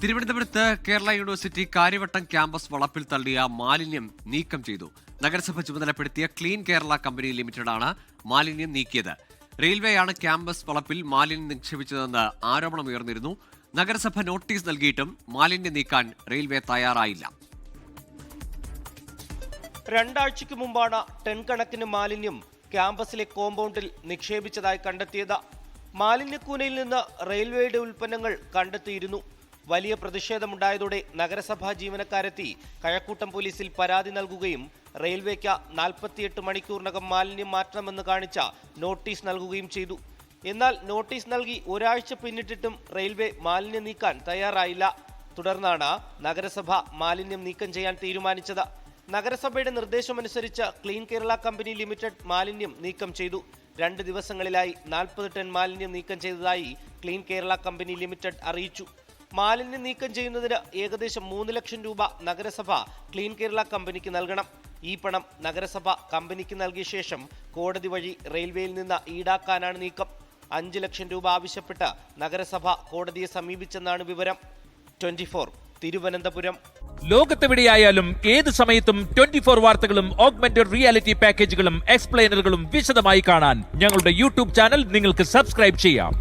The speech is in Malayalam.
തിരുവനന്തപുരത്ത് കേരള യൂണിവേഴ്സിറ്റി കാര്യവട്ടം ക്യാമ്പസ് വളപ്പിൽ തള്ളിയ മാലിന്യം നീക്കം ചെയ്തു. നഗരസഭ ചുമതലപ്പെടുത്തിയ ക്ലീൻ കേരള കമ്പനി ലിമിറ്റഡാണ് മാലിന്യം നീക്കിയത്. റെയിൽവേയാണ് ക്യാമ്പസ് വളപ്പിൽ മാലിന്യം നിക്ഷേപിച്ചതെന്ന് ആരോപണമുയർന്നിരുന്നു. നഗരസഭ നോട്ടീസ് നൽകിയിട്ടും മാലിന്യം നീക്കാൻ റെയിൽവേ തയ്യാറായില്ല. രണ്ടാഴ്ചയ്ക്ക് മുമ്പാണ് ടൺ കണക്കിന് മാലിന്യം ക്യാമ്പസിലെ കോമ്പൗണ്ടിൽ നിക്ഷേപിച്ചതായി കണ്ടെത്തിയത്. മാലിന്യക്കൂനയിൽ നിന്ന് റെയിൽവേയുടെ ഉൽപ്പന്നങ്ങൾ കണ്ടെത്തിയിരുന്നു. വലിയ പ്രതിഷേധമുണ്ടായതോടെ നഗരസഭാ ജീവനക്കാരെത്തി കഴക്കൂട്ടം പോലീസിൽ പരാതി നൽകുകയും റെയിൽവേക്ക് 48 മണിക്കൂറിനകം മാലിന്യം മാറ്റണമെന്ന് കാണിച്ച നോട്ടീസ് നൽകുകയും ചെയ്തു. എന്നാൽ നോട്ടീസ് നൽകി ഒരാഴ്ച പിന്നിട്ടിട്ടും റെയിൽവേ മാലിന്യം നീക്കാൻ തയ്യാറായില്ല. തുടർന്നാണ് നഗരസഭ മാലിന്യം നീക്കം ചെയ്യാൻ തീരുമാനിച്ചത്. നഗരസഭയുടെ നിർദ്ദേശമനുസരിച്ച് ക്ലീൻ കേരള കമ്പനി ലിമിറ്റഡ് മാലിന്യം നീക്കം ചെയ്തു. 2 ദിവസങ്ങളിലായി 40 ടൺ മാലിന്യം നീക്കം ചെയ്തതായി ക്ലീൻ കേരള കമ്പനി ലിമിറ്റഡ് അറിയിച്ചു. മാലിന്യം നീക്കം ചെയ്യുന്നതിന് ഏകദേശം 3 ലക്ഷം രൂപ നഗരസഭ ക്ലീൻ കേരള കമ്പനിക്ക് നൽകണം. ഈ പണം നഗരസഭ കമ്പനിക്ക് നൽകിയ ശേഷം കോടതി വഴി റെയിൽവേയിൽ നിന്ന് ഈടാക്കാനാണ് നീക്കം. 5 ലക്ഷം രൂപ ആവശ്യപ്പെട്ട് നഗരസഭ കോടതിയെ സമീപിച്ചെന്നാണ് വിവരം. 24 തിരുവനന്തപുരം. ലോകത്തെവിടെയായാലും ഏത് സമയത്തും 24 വാർത്തകളും ഓഗ്മെന്റഡ് റിയാലിറ്റി പാക്കേജുകളും എക്സ്പ്ലെയിനറുകളും വിശദമായി കാണാൻ ഞങ്ങളുടെ യൂട്യൂബ് ചാനൽ നിങ്ങൾക്ക് സബ്സ്ക്രൈബ് ചെയ്യാം.